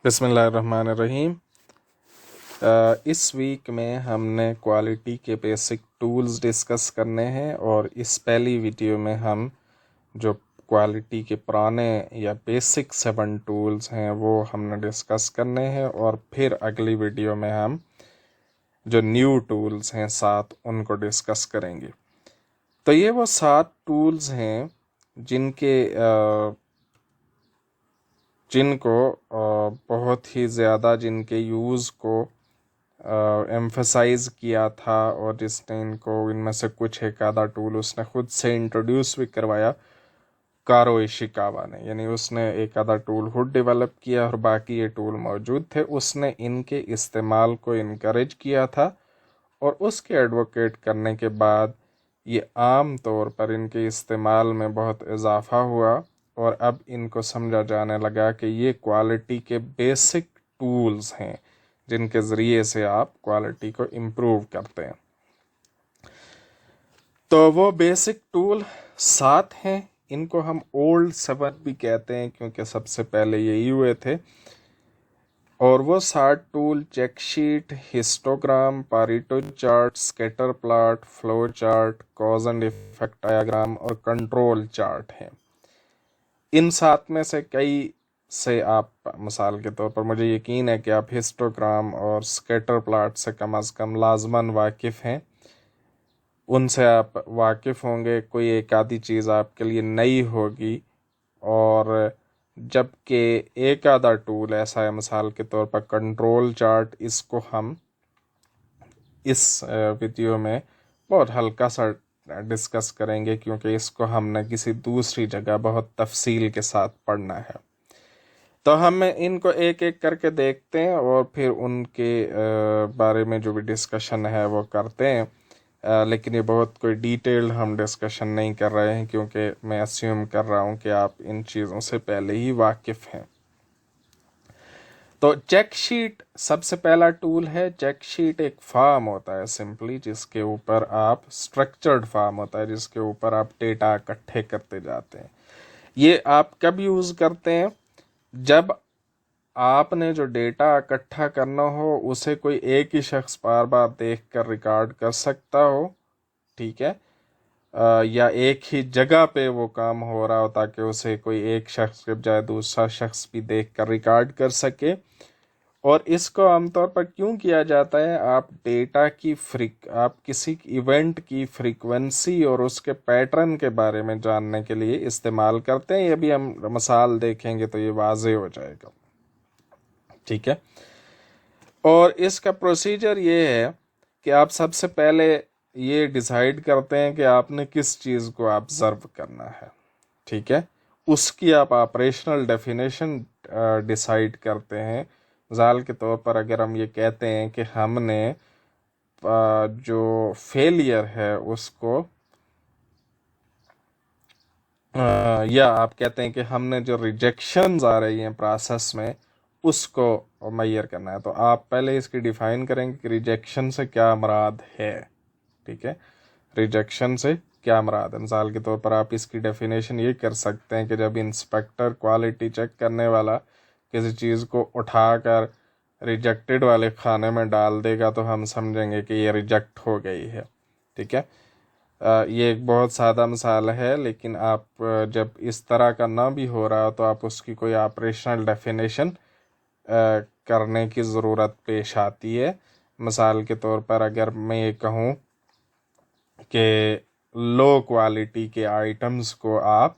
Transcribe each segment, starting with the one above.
बिस्मिल्लाहिर्रहमानिर्रहीम। इस वीक में हमने क्वालिटी के बेसिक टूल्स डिस्कस करने हैं और इस पहली वीडियो में हम जो क्वालिटी के पुराने या बेसिक 7 टूल्स हैं वो हमने डिस्कस करने हैं और फिर अगली वीडियो में हम जो न्यू टूल्स हैं 7 उनको डिस्कस करेंगे। तो ये वो 7 टूल्स हैं जिनको बहुत ही ज़्यादा जिनके यूज़ को एम्फसाइज़ किया था और जिसने इनमें से कुछ एक आधा टूल उसने खुद से इंट्रोड्यूस भी करवाया कारो इशिकावा ने, यानी उसने एक आधा टूल खुद डेवलप किया और बाकी ये टूल मौजूद थे। उसने इनके इस्तेमाल को इनकरेज किया था और उसके एडवोकेट करने के बाद ये आम तौर पर इनके इस्तेमाल में बहुत इजाफा हुआ और अब इनको समझा जाने लगा कि ये क्वालिटी के बेसिक टूल्स हैं जिनके ज़रिए से आप क्वालिटी को इम्प्रूव करते हैं। तो वो बेसिक टूल 7 हैं। इनको हम ओल्ड 7 भी कहते हैं क्योंकि सबसे पहले यही हुए थे। और वो 7 tool checksheet, histogram, Pareto chart, scatter plot, flow chart, cause and effect diagram और कंट्रोल चार्ट हैं। इन 7 में से कई से आप मिसाल के तौर पर मुझे यकीन है कि आप हिस्टोग्राम और स्कैटर प्लॉट से कम लाजमन वाकिफ़ हैं, उनसे आप वाकिफ़ होंगे। कोई एक आधी चीज़ आपके लिए नई होगी और जबकि एक आधा टूल ऐसा है, मिसाल के तौर पर कंट्रोल चार्ट, इसको हम इस वीडियो में बहुत हल्का सा डिस्कस करेंगे क्योंकि इसको हमने किसी दूसरी जगह बहुत तफसील के साथ पढ़ना है। तो हम इनको एक एक करके देखते हैं और फिर उनके बारे में जो भी डिस्कशन है वो करते हैं। लेकिन ये बहुत कोई डिटेल्ड हम डिस्कशन नहीं कर रहे हैं क्योंकि मैं अस्यूम कर रहा हूँ कि आप इन चीज़ों से पहले ही वाकिफ़ हैं। तो चेक शीट सबसे पहला टूल है। चेक शीट एक फॉर्म होता है सिंपली, जिसके ऊपर आप स्ट्रक्चर्ड फॉर्म होता है जिसके ऊपर आप डेटा इकट्ठे करते जाते हैं। ये आप कब यूज़ करते हैं? जब आपने जो डेटा इकट्ठा करना हो उसे कोई एक ही शख्स बार बार देखकर रिकॉर्ड कर सकता हो, ठीक है, या एक ही जगह पे वो काम हो रहा हो ताकि उसे कोई एक शख्स के बजाय दूसरा शख्स भी देखकर रिकॉर्ड कर सके। और इसको आमतौर पर क्यों किया जाता है? आप डेटा की आप किसी इवेंट की फ्रीक्वेंसी और उसके पैटर्न के बारे में जानने के लिए इस्तेमाल करते हैं। ये भी हम मिसाल देखेंगे तो ये वाज़ेह हो जाएगा, ठीक है। और इसका प्रोसीजर ये है कि आप सबसे पहले ये डिसाइड करते हैं कि आपने किस चीज़ को ऑब्ज़र्व करना है, ठीक है। उसकी आप ऑपरेशनल डेफिनेशन डिसाइड करते हैं। मिसाल के तौर पर अगर हम ये कहते हैं कि हमने जो फेलियर है उसको या आप कहते हैं कि हमने जो रिजेक्शंस आ रही हैं प्रोसेस में उसको मैयर करना है, तो आप पहले इसकी डिफ़ाइन करेंगे कि रिजेक्शन से क्या मुराद है, ठीक है। रिजेक्शन से क्या मुराद है? मिसाल के तौर पर आप इसकी डेफिनेशन ये कर सकते हैं कि जब इंस्पेक्टर क्वालिटी चेक करने वाला किसी चीज़ को उठाकर रिजेक्टेड वाले खाने में डाल देगा तो हम समझेंगे कि ये रिजेक्ट हो गई है, ठीक है। ये एक बहुत सादा मिसाल है, लेकिन आप जब इस तरह का ना भी हो रहा तो आप उसकी कोई ऑपरेशनल डेफिनेशन करने की ज़रूरत पेश आती है। मिसाल के तौर पर अगर मैं ये कहूँ कि लो क्वालिटी के आइटम्स को आप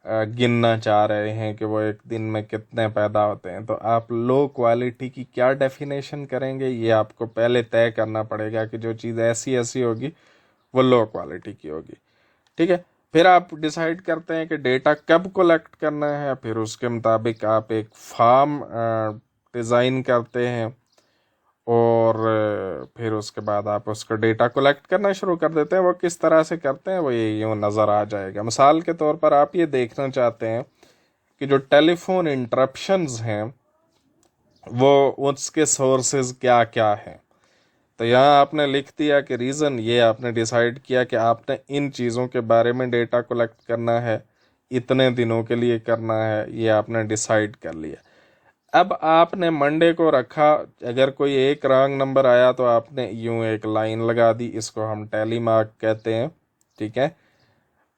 गिनना चाह रहे हैं कि वो एक दिन में कितने पैदा होते हैं, तो आप लो क्वालिटी की क्या डेफिनेशन करेंगे ये आपको पहले तय करना पड़ेगा कि जो चीज़ ऐसी ऐसी होगी वो लो क्वालिटी की होगी, ठीक है। फिर आप डिसाइड करते हैं कि डेटा कब कलेक्ट करना है, फिर उसके मुताबिक आप एक फॉर्म डिज़ाइन करते हैं और फिर उसके बाद आप उसका डेटा कलेक्ट करना शुरू कर देते हैं। वो किस तरह से करते हैं वो ये यूँ नज़र आ जाएगा। मिसाल के तौर पर आप ये देखना चाहते हैं कि जो टेलीफोन इंटरप्शंस हैं वो उसके सोर्सेज क्या क्या हैं, तो यहाँ आपने लिख दिया कि रीज़न ये आपने डिसाइड किया कि आपने इन चीज़ों के बारे में डेटा कलेक्ट करना है, इतने दिनों के लिए करना है, ये आपने डिसाइड कर लिया। अब आपने मंडे को रखा, अगर कोई एक रॉन्ग नंबर आया तो आपने यूं एक लाइन लगा दी, इसको हम टैली मार्क कहते हैं, ठीक है।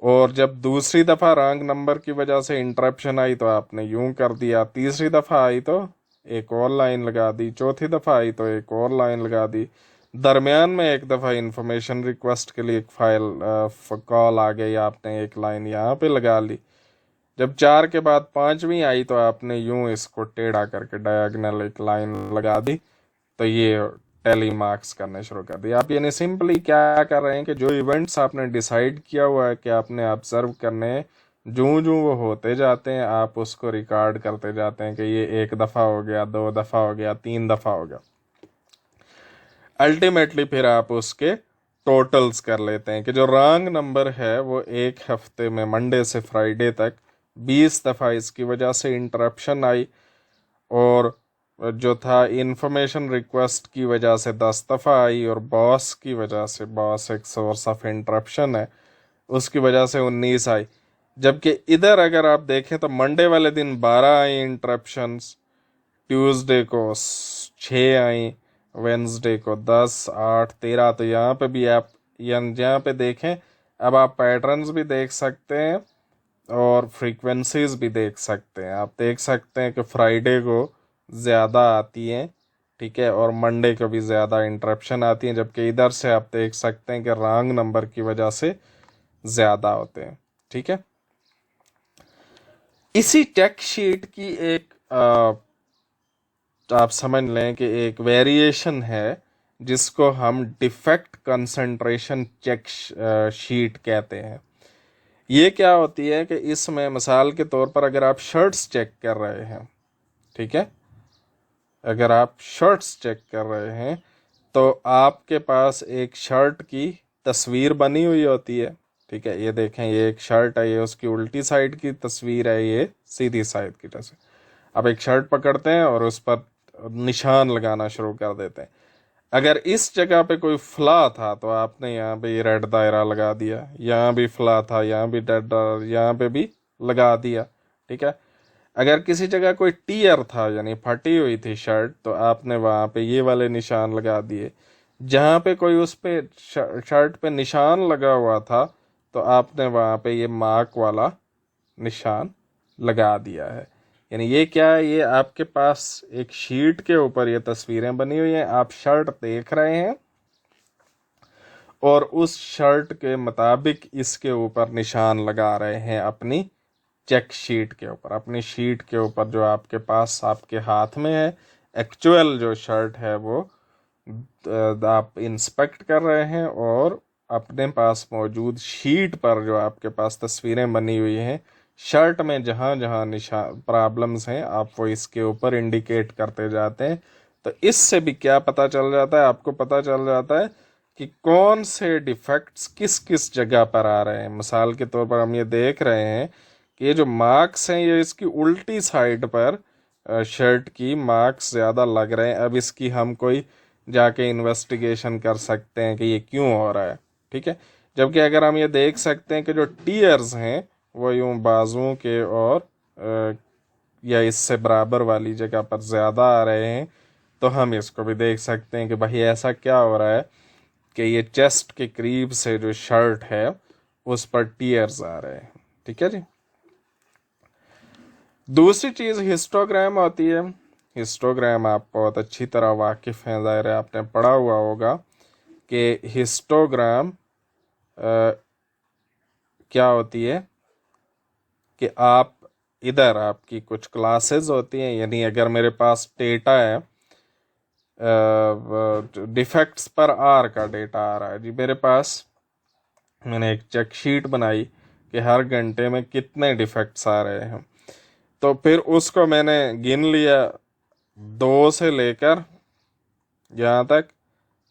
और जब दूसरी दफ़ा रॉन्ग नंबर की वजह से इंटरप्शन आई तो आपने यूं कर दिया, तीसरी दफ़ा आई तो एक और लाइन लगा दी, चौथी दफ़ा आई तो एक और लाइन लगा दी, दरमियान में एक दफ़ा इंफॉर्मेशन रिक्वेस्ट के लिए एक फाइल कॉल आ गई, आपने एक लाइन यहाँ पे लगा ली। जब 4 के बाद 5वीं आई तो आपने यूं इसको टेढ़ा करके डायगोनल एक लाइन लगा दी, तो ये टैली मार्क्स करने शुरू कर दिए आप। यानी सिंपली क्या कर रहे हैं कि जो इवेंट्स आपने डिसाइड किया हुआ है कि आपने ऑब्जर्व करने हैं, जूं जूं वो होते जाते हैं आप उसको रिकॉर्ड करते जाते हैं कि ये 1 दफ़ा हो गया, 2 दफ़ा हो गया, 3 दफ़ा हो गया। अल्टीमेटली फिर आप उसके टोटल्स कर लेते हैं कि जो रॉन्ग नंबर है वो एक हफ्ते में मंडे से फ्राइडे तक 20 दफ़ा इसकी वजह से इंटरप्शन आई, और जो था इंफॉर्मेशन रिक्वेस्ट की वजह से 10 दफ़ा आई, और बॉस की वजह से, बॉस एक सोर्स ऑफ इंटरप्शन है, उसकी वजह से 19 आई। जबकि इधर अगर आप देखें तो मंडे वाले दिन 12 आई इंटरप्शंस, ट्यूसडे को 6 आई, वेंसडे को 10, 8, 13। तो यहाँ पे भी आप यहाँ पे देखें, अब आप पैटर्न्स भी देख सकते हैं और फ्रीक्वेंसीज भी देख सकते हैं। आप देख सकते हैं कि फ्राइडे को ज़्यादा आती हैं, ठीक है, और मंडे को भी ज़्यादा इंटरप्शन आती हैं, जबकि इधर से आप देख सकते हैं कि रॉन्ग नंबर की वजह से ज़्यादा होते हैं, ठीक है। इसी टेक शीट की एक आप समझ लें कि एक वेरिएशन है जिसको हम डिफेक्ट कंसंट्रेशन चेक शीट कहते हैं। ये क्या होती है कि इसमें मिसाल के तौर पर अगर आप शर्ट्स चेक कर रहे हैं, ठीक है, अगर आप शर्ट्स चेक कर रहे हैं तो आपके पास एक शर्ट की तस्वीर बनी हुई होती है, ठीक है। ये देखें, ये एक शर्ट है, ये उसकी उल्टी साइड की तस्वीर है, ये सीधी साइड की तस्वीर। आप एक शर्ट पकड़ते हैं और उस पर निशान लगाना शुरू कर देते हैं। अगर इस जगह पे कोई फ्ला था तो आपने यहाँ पे ये रेड दायरा लगा दिया, यहाँ भी फ्ला था, यहाँ भी रेड, यहाँ पे भी लगा दिया, ठीक है। अगर किसी जगह कोई टीयर था यानी फटी हुई थी शर्ट तो आपने वहाँ पे ये वाले निशान लगा दिए। जहाँ पे कोई उस पे शर्ट पे निशान लगा हुआ था तो आपने वहाँ पे ये मार्क वाला निशान लगा दिया है। यानी ये क्या है, ये आपके पास एक शीट के ऊपर ये तस्वीरें बनी हुई हैं, आप शर्ट देख रहे हैं और उस शर्ट के मुताबिक इसके ऊपर निशान लगा रहे हैं अपनी चेक शीट के ऊपर, अपनी शीट के ऊपर जो आपके पास आपके हाथ में है। एक्चुअल जो शर्ट है वो आप इंस्पेक्ट कर रहे हैं और अपने पास मौजूद शीट पर जो आपके पास तस्वीरें बनी हुई हैं शर्ट में जहाँ जहाँ निशान प्रॉब्लम्स हैं आप वो इसके ऊपर इंडिकेट करते जाते हैं। तो इससे भी क्या पता चल जाता है, आपको पता चल जाता है कि कौन से डिफेक्ट्स किस किस जगह पर आ रहे हैं। मिसाल के तौर पर हम ये देख रहे हैं कि ये जो मार्क्स हैं ये इसकी उल्टी साइड पर शर्ट की मार्क्स ज़्यादा लग रहे हैं। अब इसकी हम कोई जाके इन्वेस्टिगेशन कर सकते हैं कि ये क्यों हो रहा है, ठीक है। जबकि अगर हम ये देख सकते हैं कि जो टीयर्स हैं वो यूं बाजुओं के और या इससे बराबर वाली जगह पर ज़्यादा आ रहे हैं, तो हम इसको भी देख सकते हैं कि भाई ऐसा क्या हो रहा है कि ये चेस्ट के करीब से जो शर्ट है उस पर टीयर्स आ रहे हैं, ठीक है जी। दूसरी चीज़ हिस्टोग्राम होती है। हिस्टोग्राम आप बहुत अच्छी तरह वाकिफ़ हैं, ज़ाहिर है आपने पढ़ा हुआ होगा कि हिस्टोग्राम क्या होती है कि आप इधर आपकी कुछ क्लासेस होती हैं, यानी अगर मेरे पास डेटा है डिफेक्ट्स पर आर का डेटा आ रहा है जी मेरे पास, मैंने एक चेक शीट बनाई कि हर घंटे में कितने डिफेक्ट्स आ रहे हैं, तो फिर उसको मैंने गिन लिया 2 से लेकर यहाँ तक,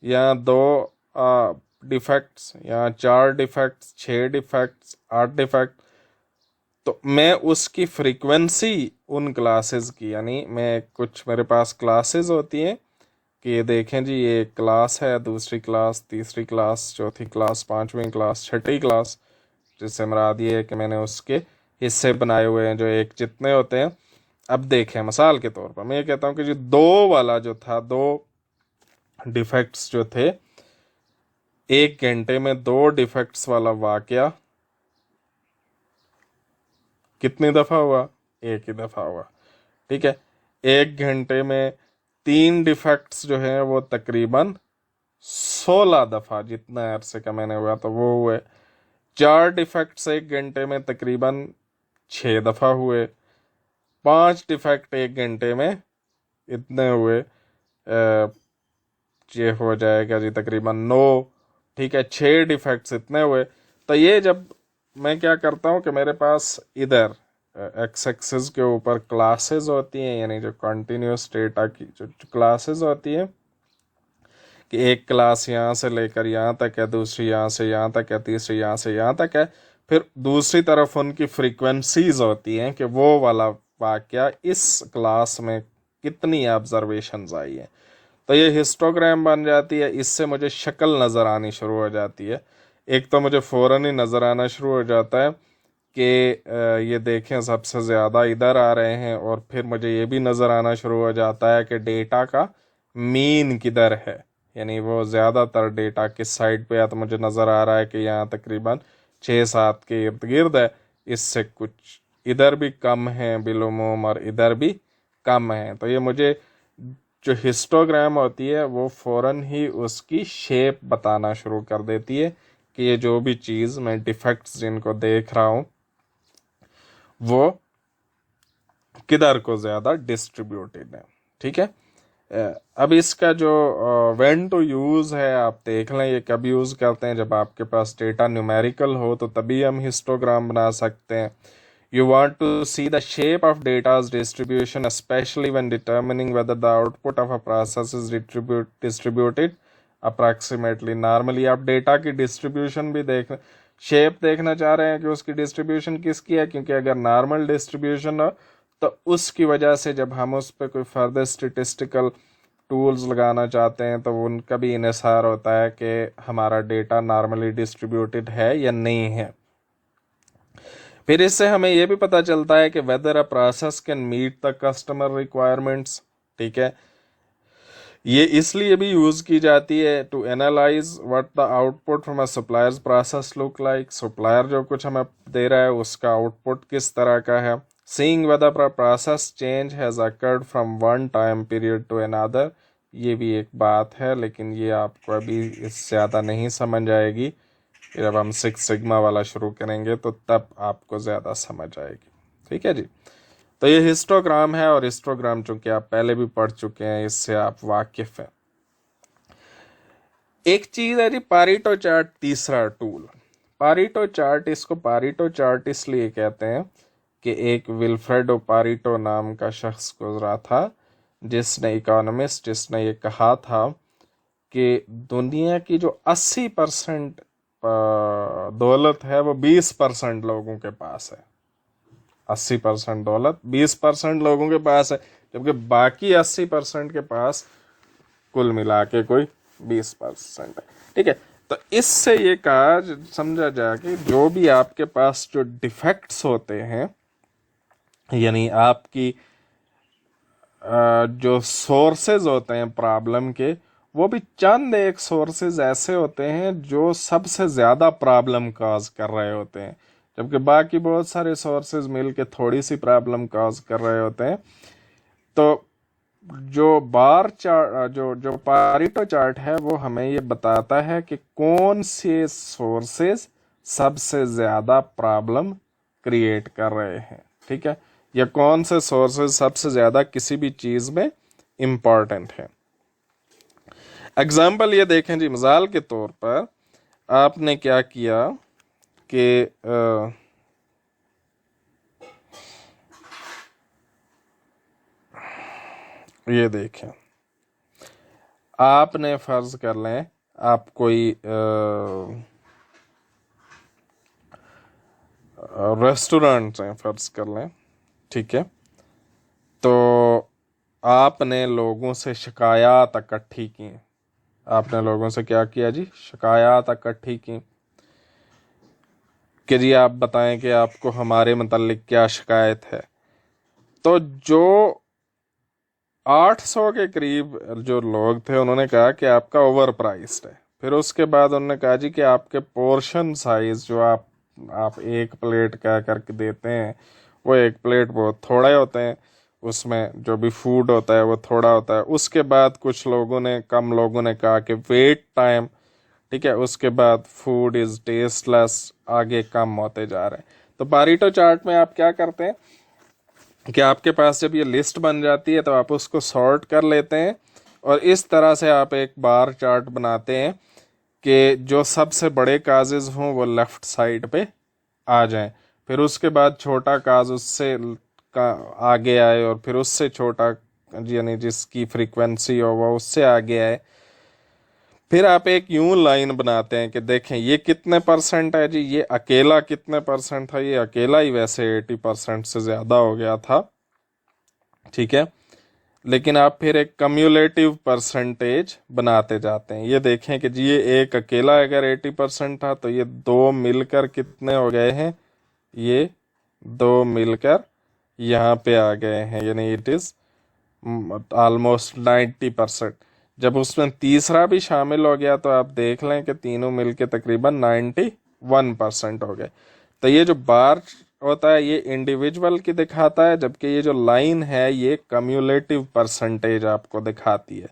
यहाँ 2 डिफेक्ट्स, यहाँ 4 डिफेक्ट्स, 6 डिफेक्ट्स, 8 डिफेक्ट। तो मैं उसकी फ्रीक्वेंसी उन क्लासेस की, यानी मैं कुछ मेरे पास क्लासेस होती हैं कि ये देखें जी ये एक क्लास है, दूसरी क्लास, तीसरी क्लास, चौथी क्लास, पांचवी क्लास, छठी क्लास, जिससे मुराद ये है कि मैंने उसके हिस्से बनाए हुए हैं जो एक जितने होते हैं। अब देखें मिसाल के तौर पर मैं ये कहता हूं कि जो 2 वाला जो था, 2 डिफेक्ट्स जो थे, 1 घंटे में 2 डिफेक्ट्स वाला वाकया कितनी दफा हुआ? एक ही दफा हुआ। ठीक है, 1 घंटे में 3 डिफेक्ट्स जो हैं वो तकरीबन 16 दफा, जितना अरसे का मैंने हुआ तो वो हुए। 4 डिफेक्ट्स 1 घंटे में तकरीबन 6 दफा हुए। 5 डिफेक्ट 1 घंटे में इतने हुए, ये हो जाएगा जी तकरीबन 9। ठीक है, 6 डिफेक्ट्स इतने हुए। तो ये जब मैं क्या करता हूँ कि मेरे पास इधर एक्स एक्सिस के ऊपर क्लासेस होती हैं, यानी जो कंटिन्यूस डेटा की जो क्लासेस होती हैं, कि एक क्लास यहाँ से लेकर यहाँ तक है, दूसरी यहाँ से यहाँ तक है, तीसरी यहाँ से यहाँ तक है, फिर दूसरी तरफ उनकी फ्रीक्वेंसीज होती हैं कि वो वाला वाकया इस क्लास में कितनी ऑब्जर्वेशंस आई है। तो ये हिस्टोग्राम बन जाती है। इससे मुझे शक्ल नज़र आनी शुरू हो जाती है। एक तो मुझे फ़ौरन ही नज़र आना शुरू हो जाता है कि ये देखें सबसे ज़्यादा इधर आ रहे हैं, और फिर मुझे ये भी नज़र आना शुरू हो जाता है कि डेटा का मीन किधर है, यानी वो ज़्यादातर डेटा किस साइड पे है। तो मुझे नज़र आ रहा है कि यहाँ तकरीबन 6-7 के इर्द गिर्द है, इससे कुछ इधर भी कम है बिलोमोम और इधर भी कम है। तो ये मुझे जो हिस्टोग्राम होती है वो फ़ौरन ही उसकी शेप बताना शुरू कर देती है कि ये जो भी चीज़ मैं डिफेक्ट्स जिनको देख रहा हूँ वो किधर को ज़्यादा डिस्ट्रीब्यूटेड है। ठीक है, अब इसका जो व्हेन टू यूज़ है आप देख लें, ये कब यूज़ करते हैं? जब आपके पास डेटा न्यूमेरिकल हो तो तभी हम हिस्टोग्राम बना सकते हैं। You want to see the shape of data's distribution, especially when determining whether the output of a process is distributed approximately. Normally आप डेटा की डिस्ट्रीब्यूशन भी देख, शेप देखना चाह रहे हैं कि उसकी डिस्ट्रीब्यूशन किसकी है, क्योंकि अगर नॉर्मल डिस्ट्रीब्यूशन हो तो उसकी वजह से जब हम उस पर कोई फर्दर स्टेटिस्टिकल टूल्स लगाना चाहते हैं तो उनका भी इन्हिसार होता है कि हमारा डेटा नॉर्मली डिस्ट्रीब्यूटेड है या नहीं है। फिर इससे हमें यह भी पता चलता है कि whether a process can meet the customer requirements. ठीक है, ये इसलिए भी यूज़ की जाती है to analyse what the output from a suppliers process look like. Supplier जो कुछ हमें दे रहा है उसका आउटपुट किस तरह का है। Seeing whether process change has occurred from one time period to another, ये भी एक बात है, लेकिन ये आपको अभी इससे ज़्यादा नहीं समझ आएगी। जब हम 6 सिग्मा वाला शुरू करेंगे तो तब आपको ज़्यादा समझ आएगी। ठीक है जी, तो ये हिस्टोग्राम है, और हिस्टोग्राम चूंकि आप पहले भी पढ़ चुके हैं, इससे आप वाकिफ हैं। एक चीज़ है जी पारीटो चार्ट, तीसरा टूल पारीटो चार्ट। इसको पारीटो चार्ट इसलिए कहते हैं कि एक विल्फ्रेडो पारीटो नाम का शख्स गुजरा था जिसने, इकोनॉमिस्ट, जिसने ये कहा था कि दुनिया की जो 80% दौलत है वो 20% लोगों के पास है। 80% दौलत 20% लोगों के पास है, जबकि बाकी 80% के पास कुल मिला के कोई 20% है। ठीक है, तो इससे ये कहा समझा जाए कि जो भी आपके पास जो डिफेक्ट्स होते हैं, यानी आपकी जो सोर्सेज होते हैं प्रॉब्लम के, वो भी चंद एक सोर्सेज ऐसे होते हैं जो सबसे ज़्यादा प्रॉब्लम काज कर रहे होते हैं, जबकि बाकी बहुत सारे सोर्सेज मिल के थोड़ी सी प्रॉब्लम काज कर रहे होते हैं। तो जो बार चार्ट, जो पारीटो चार्ट है, वो हमें ये बताता है कि कौन से सोर्सेज सबसे ज़्यादा प्रॉब्लम क्रिएट कर रहे हैं। ठीक है, या कौन से सोर्सेज सबसे ज़्यादा किसी भी चीज़ में इम्पॉर्टेंट है। एग्जाम्पल ये देखें जी, मिसाल के तौर पर आपने क्या किया कि ये देखें, आपने फर्ज कर लें आप कोई रेस्टोरेंट हैं, फर्ज कर लें। ठीक है, तो आपने लोगों से शिकायत इकट्ठी की। आपने लोगों से क्या किया जी? शिकायत इकट्ठी की कि जी आप बताएं कि आपको हमारे मुतल्लिक क्या शिकायत है। तो जो 800 के करीब जो लोग थे उन्होंने कहा कि आपका ओवर प्राइस्ड है। फिर उसके बाद उन्होंने कहा जी कि आपके पोर्शन साइज जो आप एक प्लेट का करके देते हैं, वो एक प्लेट बहुत थोड़े होते हैं, उसमें जो भी फूड होता है वो थोड़ा होता है। उसके बाद कुछ लोगों ने, कम लोगों ने कहा कि वेट टाइम, ठीक है, उसके बाद फूड इज टेस्टलेस, आगे कम होते जा रहे हैं। तो पारीटो चार्ट में आप क्या करते हैं कि आपके पास जब ये लिस्ट बन जाती है तो आप उसको सॉर्ट कर लेते हैं और इस तरह से आप एक बार चार्ट बनाते हैं कि जो सबसे बड़े काजेज हों वो लेफ्ट साइड पे आ जाएं, फिर उसके बाद छोटा काज उससे का आगे आए और फिर उससे छोटा, यानी जिसकी फ्रीक्वेंसी हो वो उससे आगे आए। फिर आप एक यूं लाइन बनाते हैं कि देखें ये कितने परसेंट है जी, ये अकेला कितने परसेंट था, ये अकेला ही वैसे 80% से ज़्यादा हो गया था, ठीक है। लेकिन आप फिर एक कम्युलेटिव परसेंटेज बनाते जाते हैं। ये देखें कि जी ये एक अकेला अगर 80% था तो ये दो मिलकर कितने हो गए हैं, ये दो मिलकर यहाँ पे आ गए हैं, यानी इट इज़ ऑलमोस्ट 90%। जब उसमें तीसरा भी शामिल हो गया तो आप देख लें कि तीनों मिलके तकरीबन 91% हो गए। तो ये जो बार होता है ये इंडिविजुअल की दिखाता है, जबकि ये जो लाइन है ये कम्युलेटिव परसेंटेज आपको दिखाती है।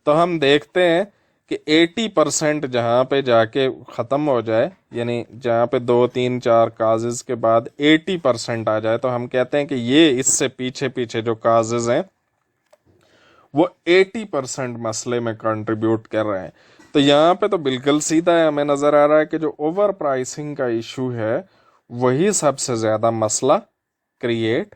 तो हम देखते हैं कि 80% जहाँ पे जाके ख़त्म हो जाए, यानी जहाँ पे 2 3 4 काजेज़ के बाद 80% आ जाए, तो हम कहते हैं कि ये इससे पीछे पीछे जो काजेज़ हैं वो 80% मसले में कंट्रीब्यूट कर रहे हैं। तो यहाँ पे तो बिल्कुल सीधा है, हमें नज़र आ रहा है कि जो ओवर प्राइसिंग का इशू है वही सबसे ज़्यादा मसला क्रिएट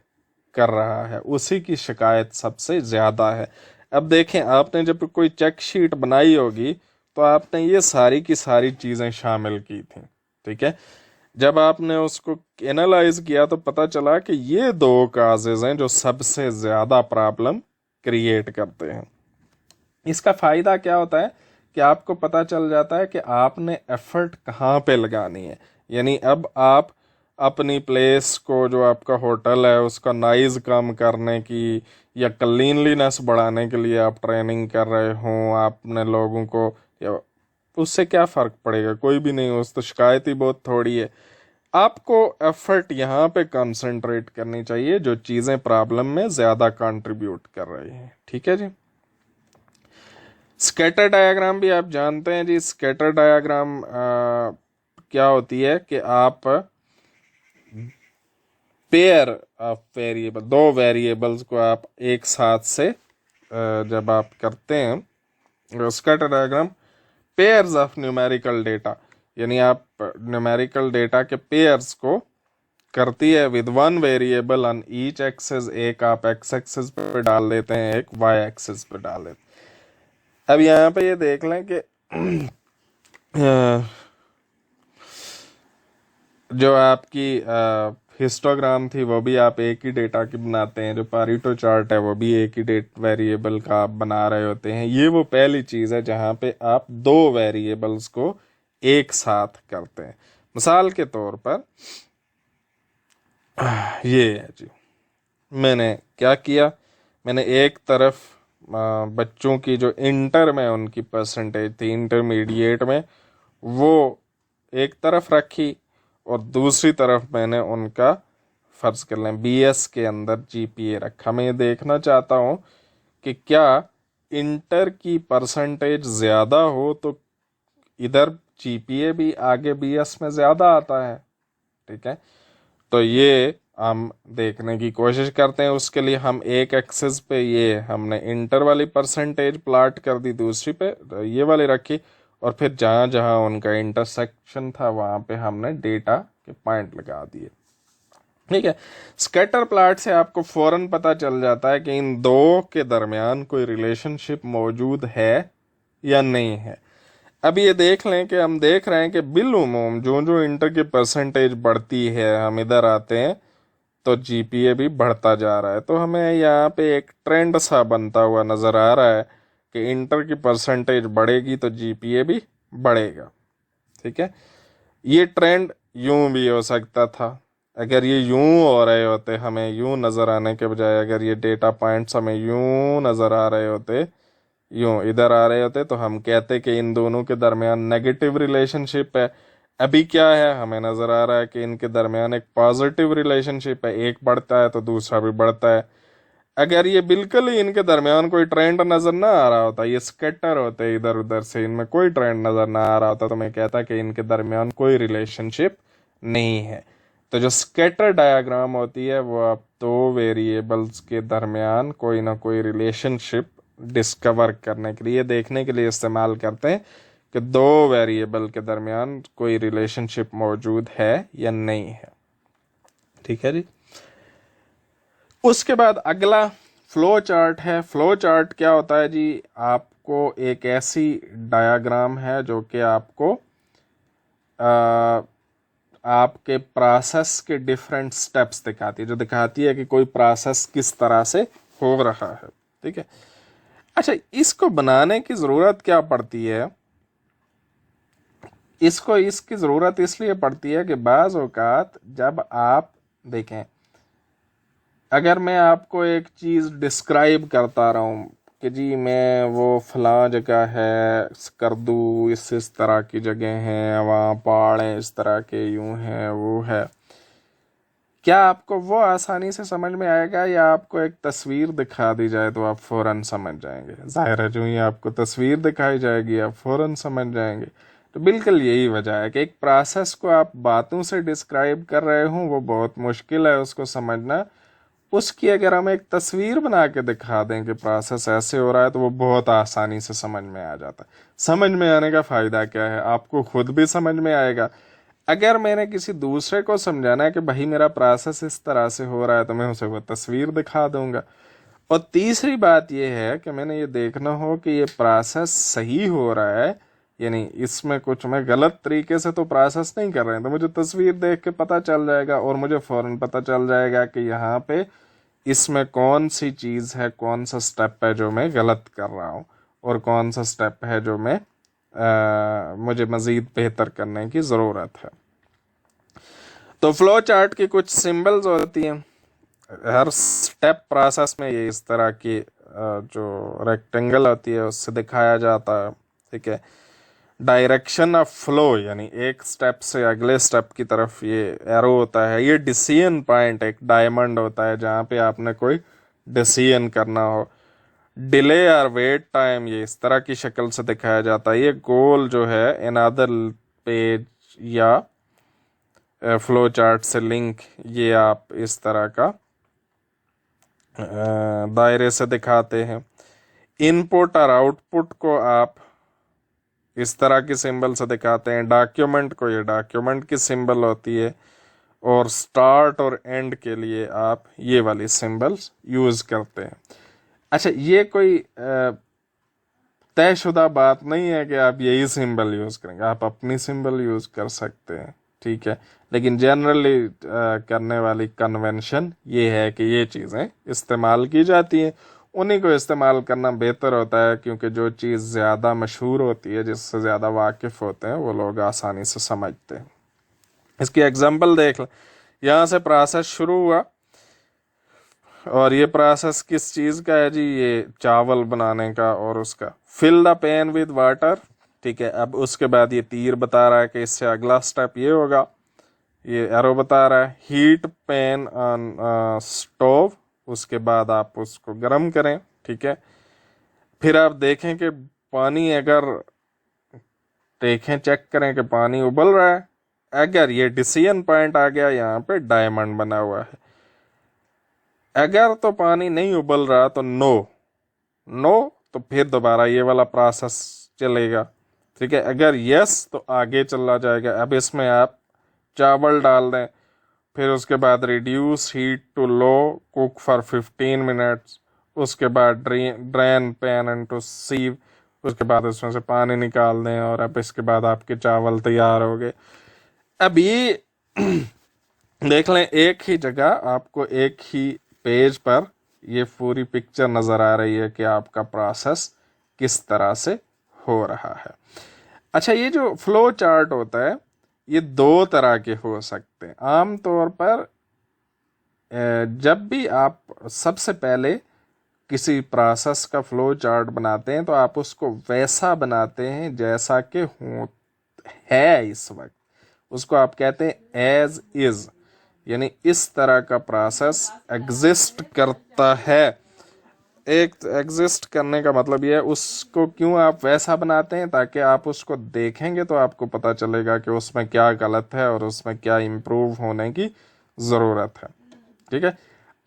कर रहा है, उसी की शिकायत सबसे ज़्यादा है। अब देखें, आपने जब कोई चेक शीट बनाई होगी तो आपने ये सारी की सारी चीज़ें शामिल की थी, ठीक है। जब आपने उसको एनालाइज किया तो पता चला कि ये दो काजेज हैं जो सबसे ज़्यादा प्रॉब्लम क्रिएट करते हैं। इसका फ़ायदा क्या होता है कि आपको पता चल जाता है कि आपने एफर्ट कहाँ पे लगानी है। यानी अब आप अपनी प्लेस को, जो आपका होटल है उसका नाइज कम करने की या क्लीनलीनेस बढ़ाने के लिए आप ट्रेनिंग कर रहे हों आपने लोगों को, या उससे क्या फ़र्क पड़ेगा, कोई भी नहीं, उस तो शिकायत ही बहुत थोड़ी है। आपको एफर्ट यहाँ पे कंसंट्रेट करनी चाहिए जो चीज़ें प्रॉब्लम में ज़्यादा कंट्रीब्यूट कर रही हैं, ठीक है जी। स्कैटर डायग्राम भी आप जानते हैं जी। स्कैटर डायग्राम क्या होती है कि आप पेयर ऑफ वेरिएबल, दो वेरिएबल्स को आप एक साथ से जब आप करते हैं scatter diagram, pairs of numerical data, यानी आप न्यूमेरिकल डेटा के पेयर्स को करती है with one variable on each axis. एक आप एक्स एक्सिस पे डाल देते हैं, एक वाई एक्सिस पे डाल देते हैं। अब यहाँ पे ये देख लें कि जो आपकी हिस्टोग्राम थी वो भी आप एक ही डेटा की बनाते हैं, जो पारीटो चार्ट है वो भी एक ही डेट वेरिएबल का आप बना रहे होते हैं। ये वो पहली चीज़ है जहाँ पे आप दो वेरिएबल्स को एक साथ करते हैं। मिसाल के तौर पर ये है जी, मैंने क्या किया, मैंने एक तरफ बच्चों की जो इंटर में उनकी परसेंटेज थी, इंटरमीडिएट में, वो एक तरफ रखी और दूसरी तरफ मैंने उनका फ़र्ज़ कर लें बीएस के अंदर जीपीए रखा। मैं ये देखना चाहता हूँ कि क्या इंटर की परसेंटेज ज़्यादा हो तो इधर जीपीए भी आगे बीएस में ज़्यादा आता है, ठीक है। तो ये हम देखने की कोशिश करते हैं। उसके लिए हम एक एक्सिस पे ये हमने इंटर वाली परसेंटेज प्लाट कर दी, दूसरी पे ये वाली रखी, और फिर जहाँ जहाँ उनका इंटरसेक्शन था वहाँ पे हमने डेटा के पॉइंट लगा दिए, ठीक है। स्कैटर प्लाट से आपको फौरन पता चल जाता है कि इन दो के दरमियान कोई रिलेशनशिप मौजूद है या नहीं है। अब ये देख लें कि हम देख रहे हैं कि बिलउमूम जो जो इंटर की परसेंटेज बढ़ती है, हम इधर आते हैं तो जीपीए भी बढ़ता जा रहा है। तो हमें यहाँ पे एक ट्रेंड सा बनता हुआ नज़र आ रहा है कि इंटर की परसेंटेज बढ़ेगी तो जीपीए भी बढ़ेगा, ठीक है। ये ट्रेंड यूं भी हो सकता था, अगर ये यूं हो रहे होते, हमें यूं नज़र आने के बजाय अगर ये डेटा पॉइंट्स हमें यूं नज़र आ रहे होते, यूं इधर आ रहे होते, तो हम कहते कि इन दोनों के दरमियान नेगेटिव रिलेशनशिप है। अभी क्या है, हमें नज़र आ रहा है कि इनके दरमियान एक पॉजिटिव रिलेशनशिप है, एक बढ़ता है तो दूसरा भी बढ़ता है। अगर ये बिल्कुल ही इनके दरमियान कोई ट्रेंड नज़र ना आ रहा होता, ये स्कैटर होते इधर उधर से, इनमें कोई ट्रेंड नज़र ना आ रहा होता, तो मैं कहता कि इनके दरमियान कोई रिलेशनशिप नहीं है। तो जो स्कैटर डायग्राम होती है वो आप दो वेरिएबल्स के दरमियान कोई ना कोई रिलेशनशिप डिस्कवर करने के लिए, देखने के लिए इस्तेमाल करते हैं कि दो वेरिएबल के दरमियान कोई रिलेशनशिप मौजूद है या नहीं है। ठीक है जी। उसके बाद अगला फ्लो चार्ट है। फ्लो चार्ट क्या होता है जी? आपको एक ऐसी डायग्राम है जो कि आपको आपके प्रोसेस के डिफरेंट स्टेप्स दिखाती है, जो दिखाती है कि कोई प्रोसेस किस तरह से हो रहा है। ठीक है। अच्छा, इसको बनाने की ज़रूरत क्या पड़ती है? इसकी ज़रूरत इसलिए पड़ती है कि बाज़ औक़ात जब आप देखें, अगर मैं आपको एक चीज़ डिस्क्राइब करता रहा हूँ कि जी मैं वो फलां जगह है, स्कर्दू इस तरह की जगह हैं, वहाँ पहाड़ हैं इस तरह के, यूं हैं वो है, क्या आपको वो आसानी से समझ में आएगा, या आपको एक तस्वीर दिखा दी जाए तो आप फौरन समझ जाएंगे? जाहिर है, जो ही आपको तस्वीर दिखाई जाएगी आप फौरन समझ जाएंगे। तो बिल्कुल यही वजह है कि एक प्रोसेस को आप बातों से डिस्क्राइब कर रहे हो वो बहुत मुश्किल है उसको समझना। उसकी अगर हम एक तस्वीर बना के दिखा दें कि प्रोसेस ऐसे हो रहा है तो वो बहुत आसानी से समझ में आ जाता है। समझ में आने का फ़ायदा क्या है? आपको खुद भी समझ में आएगा। अगर मैंने किसी दूसरे को समझाना है कि भाई मेरा प्रोसेस इस तरह से हो रहा है, तो मैं उसे वो तस्वीर दिखा दूंगा। और तीसरी बात यह है कि मैंने ये देखना हो कि ये प्रोसेस सही हो रहा है, यानी इसमें कुछ मैं गलत तरीके से तो प्रोसेस नहीं कर रहे हैं, तो मुझे तस्वीर देख के पता चल जाएगा और मुझे फ़ौरन पता चल जाएगा कि यहाँ पे इसमें कौन सी चीज़ है, कौन सा स्टेप है जो मैं गलत कर रहा हूँ, और कौन सा स्टेप है जो मैं मुझे मज़ीद बेहतर करने की ज़रूरत है। तो फ्लो चार्ट की कुछ सिंबल्स होती हैं हर स्टेप प्रोसेस में, ये इस तरह की जो रेक्टेंगल होती है उससे दिखाया जाता है। ठीक है। डायरेक्शन ऑफ फ्लो, यानी एक स्टेप से अगले स्टेप की तरफ ये एरो होता है। ये डिसीजन पॉइंट एक डायमंड होता है जहाँ पे आपने कोई डिसीजन करना हो। डिले और वेट टाइम ये इस तरह की शक्ल से दिखाया जाता है। ये गोल जो है अनदर पेज या फ्लो चार्ट से लिंक, ये आप इस तरह का दायरे से दिखाते हैं। इनपुट और आउटपुट को आप इस तरह की सिंबल से दिखाते हैं। डॉक्यूमेंट को, ये डॉक्यूमेंट की सिंबल होती है, और स्टार्ट और एंड के लिए आप ये वाली सिंबल्स यूज़ करते हैं। अच्छा, ये कोई तयशुदा बात नहीं है कि आप यही सिंबल यूज़ करेंगे, आप अपनी सिंबल यूज़ कर सकते हैं। ठीक है। लेकिन जनरली करने वाली कन्वेंशन ये है कि ये चीज़ें इस्तेमाल की जाती हैं, उन्हीं को इस्तेमाल करना बेहतर होता है, क्योंकि जो चीज़ ज़्यादा मशहूर होती है, जिससे ज़्यादा वाकिफ़ होते हैं, वो लोग आसानी से समझते हैं। इसकी एग्जांपल देख लें। यहाँ से प्रोसेस शुरू हुआ, और ये प्रोसेस किस चीज़ का है जी? ये चावल बनाने का, और उसका fill the pan with water. ठीक है। अब उसके बाद ये तीर बता रहा है कि इससे अगला स्टेप ये होगा, ये एरो बता रहा है हीट पैन ऑन स्टोव, उसके बाद आप उसको गर्म करें। ठीक है। फिर आप देखें कि पानी, अगर देखें चेक करें कि पानी उबल रहा है। अगर ये डिसीजन पॉइंट आ गया, यहाँ पे डायमंड बना हुआ है। अगर तो पानी नहीं उबल रहा तो नो, तो फिर दोबारा ये वाला प्रोसेस चलेगा। ठीक है। अगर यस तो आगे चला जाएगा। अब इसमें आप चावल डाल दें, फिर उसके बाद reduce heat to low, cook for 15 minutes, उसके बाद ड्रेन पैन इनटू सीव, उसके बाद उसमें से पानी निकाल दें, और अब इसके बाद आपके चावल तैयार हो गए। अब ये देख लें, एक ही जगह आपको एक ही पेज पर ये पूरी पिक्चर नज़र आ रही है कि आपका प्रोसेस किस तरह से हो रहा है। अच्छा, ये जो फ्लो चार्ट होता है ये दो तरह के हो सकते हैं। आम तौर पर जब भी आप सबसे पहले किसी प्रोसेस का फ्लो चार्ट बनाते हैं तो आप उसको वैसा बनाते हैं जैसा कि हो है इस वक्त, उसको आप कहते हैं एज इज, यानी इस तरह का प्रोसेस एग्जिस्ट करता है। एक एग्जिस्ट करने का मतलब ये है, उसको क्यों आप वैसा बनाते हैं, ताकि आप उसको देखेंगे तो आपको पता चलेगा कि उसमें क्या गलत है और उसमें क्या इम्प्रूव होने की ज़रूरत है। ठीक है,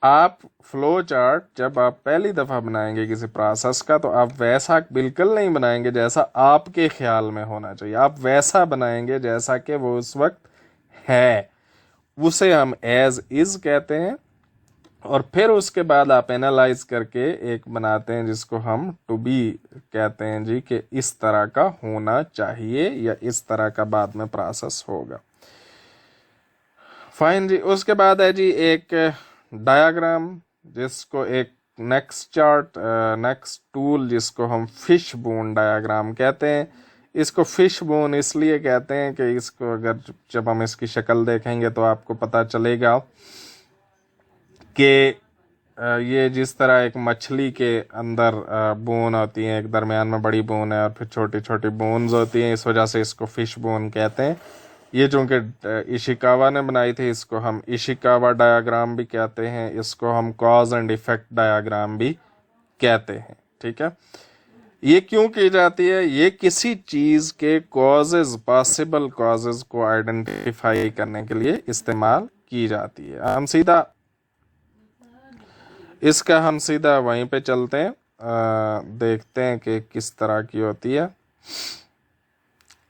आप फ्लो चार्ट जब आप पहली दफ़ा बनाएंगे किसी प्रोसेस का तो आप वैसा बिल्कुल नहीं बनाएंगे जैसा आपके ख्याल में होना चाहिए, आप वैसा बनाएंगे जैसा कि वो उस वक्त है, उसे हम एज इज कहते हैं। और फिर उसके बाद आप एनालाइज करके एक बनाते हैं जिसको हम टू बी कहते हैं जी, कि इस तरह का होना चाहिए या इस तरह का बाद में प्रोसेस होगा। फाइन जी, उसके बाद है जी एक डायग्राम, जिसको एक नेक्स्ट चार्ट, नेक्स्ट टूल जिसको हम फिश बोन डायग्राम कहते हैं। इसको फिश बोन इसलिए कहते हैं कि इसको अगर जब हम इसकी शक्ल देखेंगे तो आपको पता चलेगा कि ये जिस तरह एक मछली के अंदर बोन होती है, एक दरमियान में बड़ी बोन है और फिर छोटी छोटी बोन्स होती हैं, इस वजह से इसको फिश बोन कहते हैं। ये चूँकि इशिकावा ने बनाई थी, इसको हम इशिकावा डायग्राम भी कहते हैं, इसको हम कॉज एंड इफेक्ट डायग्राम भी कहते हैं। ठीक है, ये क्यों की जाती है, ये किसी चीज़ के कॉजेज, पॉसिबल कॉजेज को आइडेंटिफाई करने के लिए इस्तेमाल की जाती है। हम सीधा वहीं पे चलते हैं, देखते हैं कि किस तरह की होती है।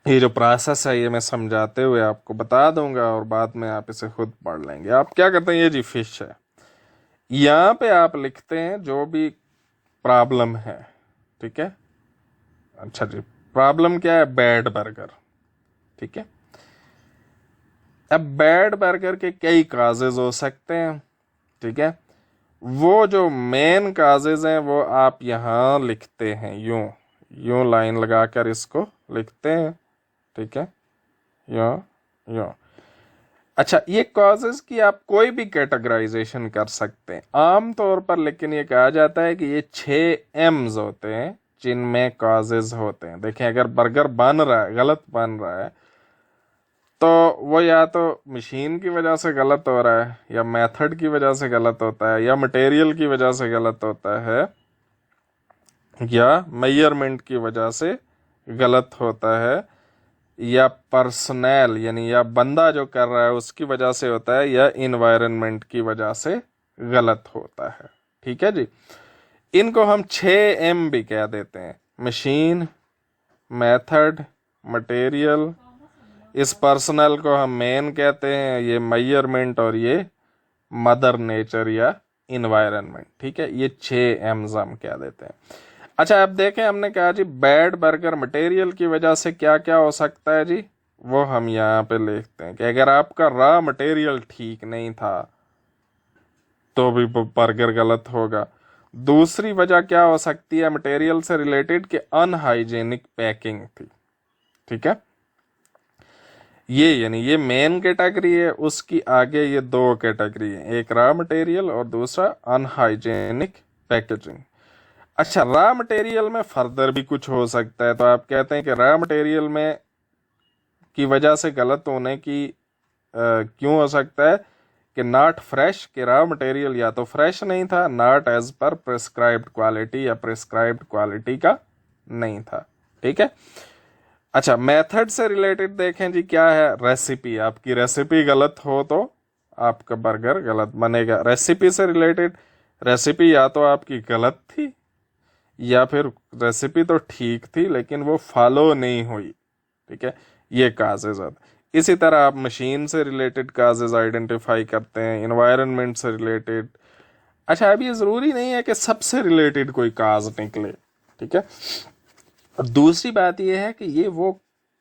ये जो प्रोसेस है ये मैं समझाते हुए आपको बता दूंगा और बाद में आप इसे खुद पढ़ लेंगे। आप क्या करते हैं, ये जी फिश है, यहाँ पे आप लिखते हैं जो भी प्रॉब्लम है। ठीक है, अच्छा जी, प्रॉब्लम क्या है, बैड बर्गर। ठीक है, अब बैड बर्गर के कई काजेज हो सकते हैं। ठीक है, वो जो मेन काजेज हैं वो आप यहाँ लिखते हैं, यूं लाइन लगाकर इसको लिखते हैं। ठीक है, यूं। अच्छा, ये कॉजेज की आप कोई भी कैटेगराइजेशन कर सकते हैं आम तौर पर, लेकिन ये कहा जाता है कि ये 6 एम्स होते हैं जिनमें कॉजेज होते हैं। देखें, अगर बर्गर बन रहा है, गलत बन रहा है, तो वो या तो मशीन की वजह से गलत हो रहा है, या मेथड की वजह से गलत होता है, या मटेरियल की वजह से गलत होता है, या मेजरमेंट की वजह से गलत होता है, या पर्सनल यानी या बंदा जो कर रहा है उसकी वजह से होता है, या इन्वायरमेंट की वजह से गलत होता है। ठीक है जी, इनको हम 6M भी कह देते हैं, मशीन, मेथड, मटेरियल, इस पर्सनल को हम मेन कहते हैं, ये मेजरमेंट, और ये मदर नेचर या इन्वायरमेंट। ठीक है, ये 6M's हम कह देते हैं। अच्छा, अब देखें, हमने कहा जी बैड बर्गर मटेरियल की वजह से क्या क्या हो सकता है जी, वो हम यहाँ पे लिखते हैं कि अगर आपका रॉ मटेरियल ठीक नहीं था तो भी बर्गर गलत होगा। दूसरी वजह क्या हो सकती है मटेरियल से रिलेटेड, कि अनहाइजेनिक पैकिंग थी। ठीक है, ये यानी ये मेन कैटेगरी है, उसकी आगे ये 2 कैटेगरी है, एक रॉ मटेरियल और दूसरा अनहाइजेनिक पैकेजिंग। अच्छा, रॉ मटेरियल में फर्दर भी कुछ हो सकता है, तो आप कहते हैं कि रॉ मटेरियल में की वजह से गलत होने की क्यों हो सकता है, कि नॉट फ्रेश, कि रॉ मटेरियल या तो फ्रेश नहीं था, not as per prescribed quality, या प्रिस्क्राइब्ड क्वालिटी का नहीं था। ठीक है, अच्छा, मेथड से रिलेटेड देखें जी, क्या है, रेसिपी, आपकी रेसिपी गलत हो तो आपका बर्गर गलत बनेगा। रेसिपी से रिलेटेड, रेसिपी या तो आपकी गलत थी या फिर रेसिपी तो ठीक थी लेकिन वो फॉलो नहीं हुई। ठीक है, ये काजेज होते हैं। इसी तरह आप मशीन से रिलेटेड काजेज आइडेंटिफाई करते हैं, इन्वायरमेंट से रिलेटेड। अच्छा, अब ये ज़रूरी नहीं है कि सबसे रिलेटेड कोई काज निकले। ठीक है, और दूसरी बात यह है कि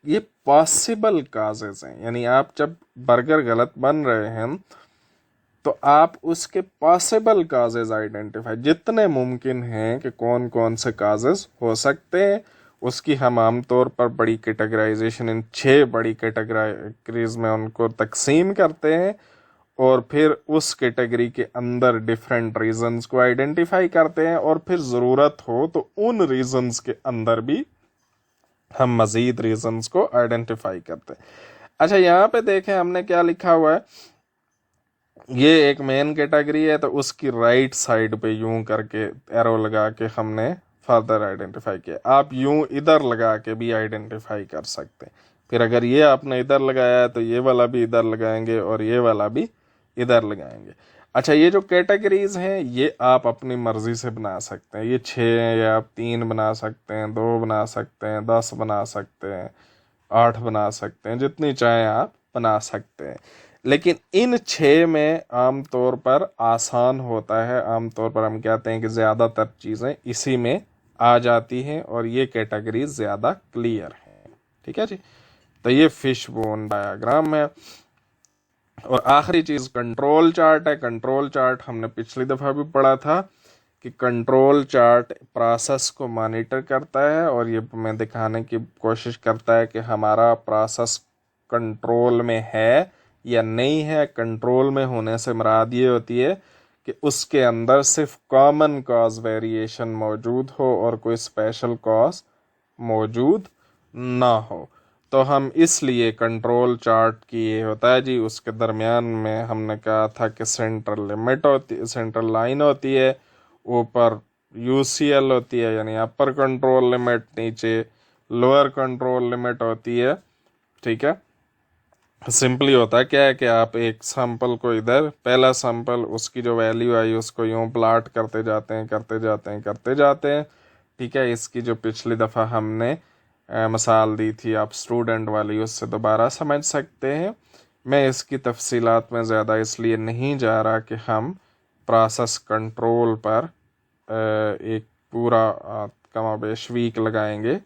ये पॉसिबल काजेज हैं, यानी आप जब बर्गर गलत बन रहे हैं तो आप उसके पॉसिबल काजेज आइडेंटिफाई, जितने मुमकिन हैं कि कौन कौन से काजेज हो सकते हैं, उसकी हम आमतौर पर बड़ी कैटेगराइजेशन इन 6 बड़ी कैटेगरीज में उनको तकसीम करते हैं और फिर उस कैटेगरी के अंदर डिफरेंट रीजंस को आइडेंटिफाई करते हैं और फिर ज़रूरत हो तो उन रीजंस के अंदर भी हम मज़ीद रीजंस को आइडेंटिफाई करते हैं। अच्छा, यहाँ पे देखें हमने क्या लिखा हुआ है। ये एक मेन कैटेगरी है तो उसकी राइट साइड पे यूं करके एरो लगा के हमने फर्दर आइडेंटिफाई किया। आप यूं इधर लगा के भी आइडेंटिफाई कर सकते हैं। फिर अगर ये आपने इधर लगाया है तो ये वाला भी इधर लगाएंगे और ये वाला भी इधर लगाएंगे। अच्छा, ये जो कैटेगरीज हैं ये आप अपनी मर्जी से बना सकते हैं। ये 6 हैं, या आप 3 बना सकते हैं, 2 बना सकते हैं, 10 बना सकते हैं, 8 बना सकते हैं, जितनी चाहें आप बना सकते हैं। लेकिन इन 6 में आमतौर पर आसान होता है, आमतौर पर हम कहते हैं कि ज़्यादातर चीज़ें इसी में आ जाती हैं और ये कैटेगरीज ज़्यादा क्लियर हैं। ठीक है जी। तो ये फिश बोन डायग्राम है। और आखिरी चीज़ कंट्रोल चार्ट है। कंट्रोल चार्ट हमने पिछली दफ़ा भी पढ़ा था कि कंट्रोल चार्ट प्रोसेस को मॉनिटर करता है और ये मैं दिखाने की कोशिश करता है कि हमारा प्रोसेस कंट्रोल में है या नहीं है। कंट्रोल में होने से मुराद ये होती है कि उसके अंदर सिर्फ कॉमन कॉज वेरिएशन मौजूद हो और कोई स्पेशल कॉज मौजूद ना हो। तो हम इसलिए कंट्रोल चार्ट की ये होता है जी, उसके दरमियान में हमने कहा था कि सेंट्रल लिमिट होती, सेंट्रल लाइन होती है, ऊपर यूसीएल होती है यानी अपर कंट्रोल लिमिट, नीचे लोअर कंट्रोल लिमिट होती है। ठीक है। सिंपली होता है क्या है कि आप एक सैंपल को इधर, पहला सैंपल उसकी जो वैल्यू आई उसको यूं प्लाट करते जाते हैं करते जाते हैं करते जाते हैं। ठीक है। इसकी जो पिछली दफ़ा हमने मिसाल दी थी आप स्टूडेंट वाली, उससे दोबारा समझ सकते हैं। मैं इसकी तफसीलात में ज़्यादा इसलिए नहीं जा रहा कि हम प्रोसेस कंट्रोल पर एक पूरा कमाबेश वीक लगाएंगे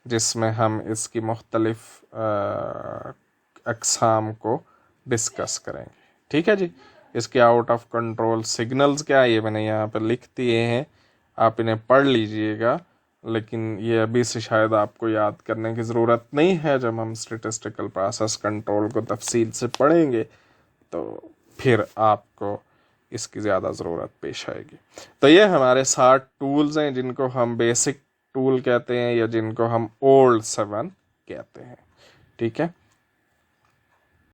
जिसमें हम इसकी मुख्तलिफ अक़साम को डिस्कस करेंगे। ठीक है जी। इसके आउट ऑफ कंट्रोल सिग्नल्स क्या है ये मैंने यहाँ पर लिख दिए हैं, आप इन्हें पढ़ लीजिएगा। लेकिन ये अभी से शायद आपको याद करने की ज़रूरत नहीं है। जब हम स्टैटिस्टिकल प्रोसेस कंट्रोल को तफसील से पढ़ेंगे तो फिर आपको इसकी ज़्यादा ज़रूरत पेश आएगी। तो ये हमारे 7 टूल्स हैं जिनको हम बेसिक टूल कहते हैं या जिनको हम ओल्ड 7 कहते हैं। ठीक है।